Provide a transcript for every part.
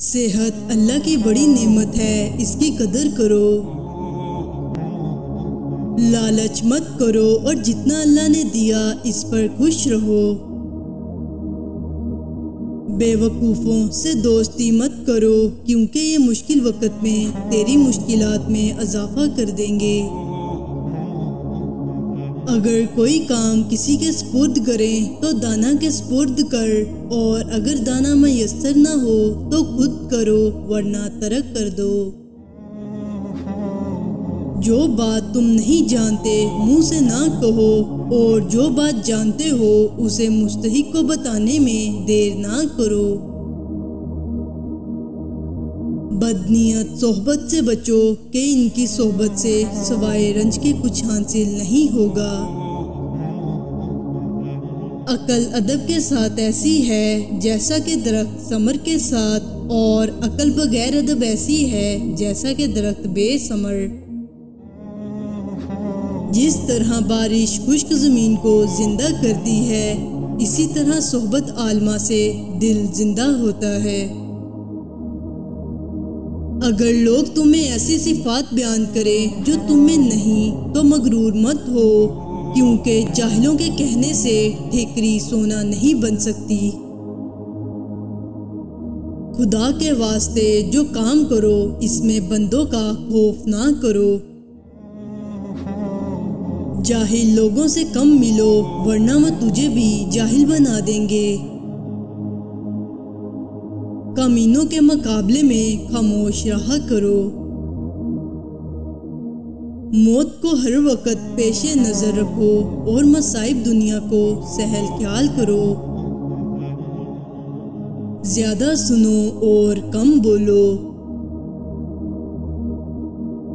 सेहत अल्लाह की बड़ी नेमत है, इसकी कदर करो। लालच मत करो और जितना अल्लाह ने दिया इस पर खुश रहो। बेवकूफ़ों से दोस्ती मत करो क्योंकि ये मुश्किल वक़्त में तेरी मुश्किलात में इजाफा कर देंगे। अगर कोई काम किसी के स्पुर्द करें तो दाना के स्पुर्द कर, और अगर दाना मैसर ना हो तो खुद करो वरना तरक कर दो। जो बात तुम नहीं जानते मुंह से ना कहो, और जो बात जानते हो उसे मुस्तहिक को बताने में देर ना करो। बदनीयत सोहबत से बचो कि इनकी सोहबत से सवाए रंज के कुछ हासिल नहीं होगा। अकल अदब के साथ ऐसी है जैसा कि दरख्त समर के साथ, और अकल बगैर अदब ऐसी है जैसा कि दरख्त बेसमर। जिस तरह बारिश खुश्क ज़मीन को जिंदा करती है, इसी तरह सोहबत आलमा से दिल जिंदा होता है। अगर लोग तुम्हें ऐसी सिफात बयान करें जो तुम में नहीं तो मगरूर मत हो, क्योंकि जाहिलों के कहने से ठेकरी सोना नहीं बन सकती। खुदा के वास्ते जो काम करो इसमें बंदों का खौफ ना करो। जाहिल लोगों से कम मिलो वरना वो तुझे भी जाहिल बना देंगे। कमीनों के मुकाबले में खामोश रहा करो। मौत को हर वक्त पेशे नजर रखो और मसाइब दुनिया को सहल ख्याल करो। ज्यादा सुनो और कम बोलो।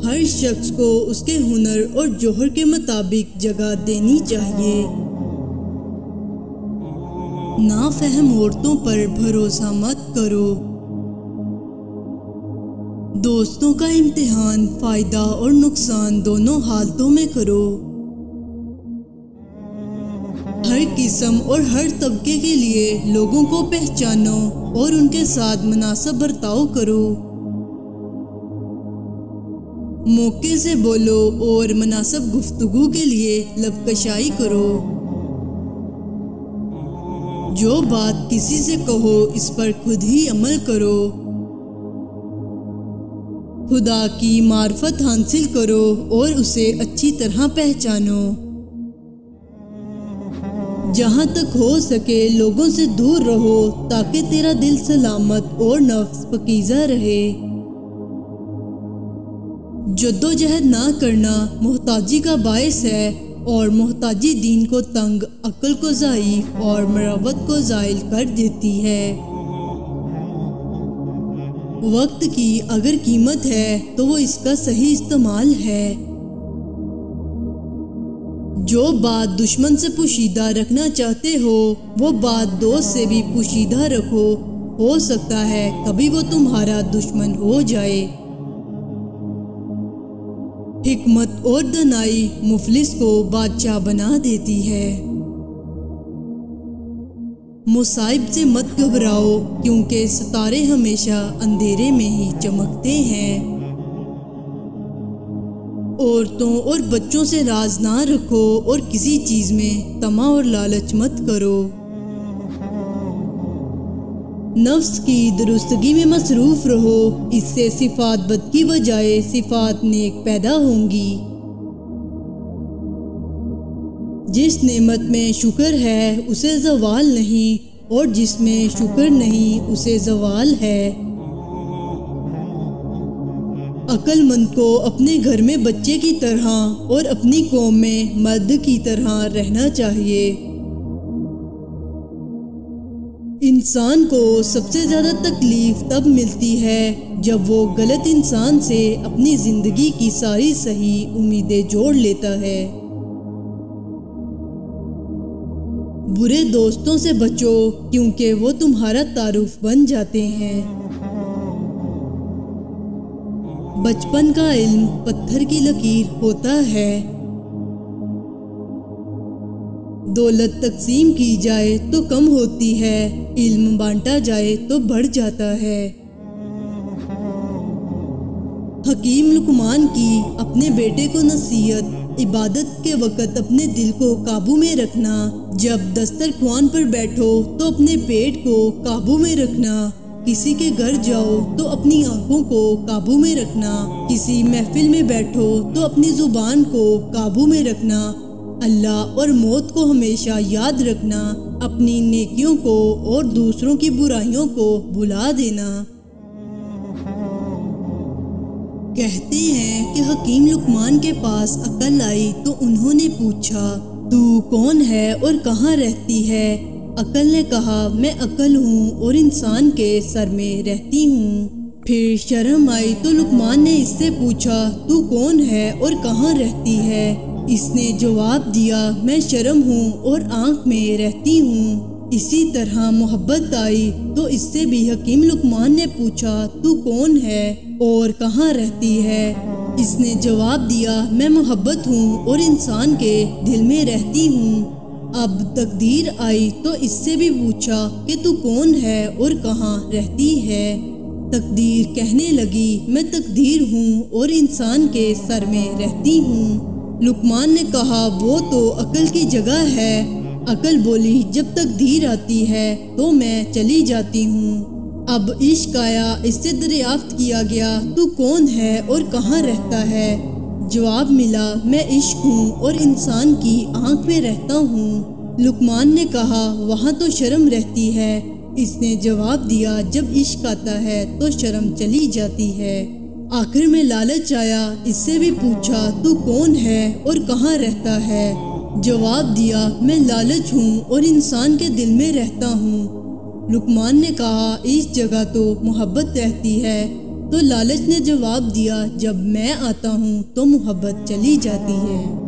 हर शख्स को उसके हुनर और जोहर के मुताबिक जगह देनी चाहिए। नाफहम औरतों पर भरोसा मत करो। दोस्तों का इम्तिहान फायदा और नुकसान दोनों हालतों में करो। हर किस्म और हर तबके के लिए लोगों को पहचानो और उनके साथ मुनासिब बर्ताव करो। मौके से बोलो और मुनासिब गुफ्तगू के लिए लबकशाई करो। जो बात किसी से कहो इस पर खुद ही अमल करो। खुदा की मार्फत हासिल करो और उसे अच्छी तरह पहचानो। जहाँ तक हो सके लोगों से दूर रहो ताकि तेरा दिल सलामत और नफ्स पकीज़ा रहे। जद्दोजहद ना करना मोहताजी का बायस है, और मोहताजी दीन को तंग, अक्ल को ज़ाइफ और मरवत को ज़ाइल कर देती है। वक्त की अगर कीमत है तो वो इसका सही इस्तेमाल है। जो बात दुश्मन से पोशीदा रखना चाहते हो वो बात दोस्त से भी पोशीदा रखो। हो सकता है कभी वो तुम्हारा दुश्मन हो जाए। हिकमत और दनाई मुफलिस को बादशाह बना देती है। मुसाइब से मत घबराओ क्योंकि सितारे हमेशा अंधेरे में ही चमकते हैं। औरतों और बच्चों से राज ना रखो और किसी चीज में तमा और लालच मत करो। नफ्स की दुरुस्तगी में मसरूफ रहो, इससे सिफात बद की बजाय सिफात नेक पैदा होंगी। जिस नेमत में शुक्र है उसे ज़वाल नहीं, और जिसमें शुक्र नहीं उसे ज़वाल है। अक्लमंद को अपने घर में बच्चे की तरह और अपनी कौम में मर्द की तरह रहना चाहिए। इंसान को सबसे ज़्यादा तकलीफ तब मिलती है जब वो गलत इंसान से अपनी ज़िंदगी की सारी सही उम्मीदें जोड़ लेता है। बुरे दोस्तों से बचो क्योंकि वो तुम्हारा तारुफ बन जाते हैं। बचपन का इल्म पत्थर की लकीर होता है। दौलत तकसीम की जाए तो कम होती है, इल्म बांटा जाए तो बढ़ जाता है। حکیم لقمان کی اپنے بیٹے کو نصیحت: عبادت کے وقت اپنے دل کو قابو میں رکھنا، جب دسترخوان پر بیٹھو تو اپنے پیٹ کو قابو میں رکھنا، کسی کے گھر جاؤ تو اپنی آنکھوں کو قابو میں رکھنا، کسی محفل میں بیٹھو تو اپنی زبان کو قابو میں رکھنا، اللہ اور موت کو ہمیشہ یاد رکھنا، اپنی نیکیوں کو اور دوسروں کی برائیوں کو بھلا دینا۔ کہتے ہیں کہ حکیم لقمان کے پاس عقل آئی تو انہوں نے پوچھا، تو کون ہے اور کہاں رہتی ہے؟ عقل نے کہا، میں عقل ہوں اور انسان کے سر میں رہتی ہوں۔ پھر شرم آئی تو لقمان نے اس سے پوچھا، تو کون ہے اور کہاں رہتی ہے؟ اس نے جواب دیا، میں شرم ہوں اور آنکھ میں رہتی ہوں۔ اسی طرح محبت آئی تو اس سے بھی حکیم لقمان نے پوچھا، تو کون ہے اور کہاں رہتی ہے؟ اس نے جواب دیا، میں محبت ہوں اور انسان کے دل میں رہتی ہوں۔ اب تقدیر آئی تو اس سے بھی پوچھا کہ تو کون ہے اور کہاں رہتی ہے؟ تقدیر کہنے لگی، میں تقدیر ہوں اور انسان کے سر میں رہتی ہوں۔ لقمان نے کہا، وہ تو عقل کی جگہ ہے۔ عقل بولی، جب تقدیر آتی ہے تو میں چلی جاتی ہوں۔ اب عشق آیا، اس سے دریافت کیا گیا، تو کون ہے اور کہاں رہتا ہے؟ جواب ملا، میں عشق ہوں اور انسان کی آنکھ میں رہتا ہوں۔ لقمان نے کہا، وہاں تو شرم رہتی ہے۔ اس نے جواب دیا، جب عشق آتا ہے تو شرم چلی جاتی ہے۔ آخر میں لالچ آیا، اس سے بھی پوچھا، تو کون ہے اور کہاں رہتا ہے؟ جواب دیا، میں لالچ ہوں اور انسان کے دل میں رہتا ہوں۔ لقمان نے کہا، اس جگہ تو محبت رہتی ہے۔ تو لالچ نے جواب دیا، جب میں آتا ہوں تو محبت چلی جاتی ہے۔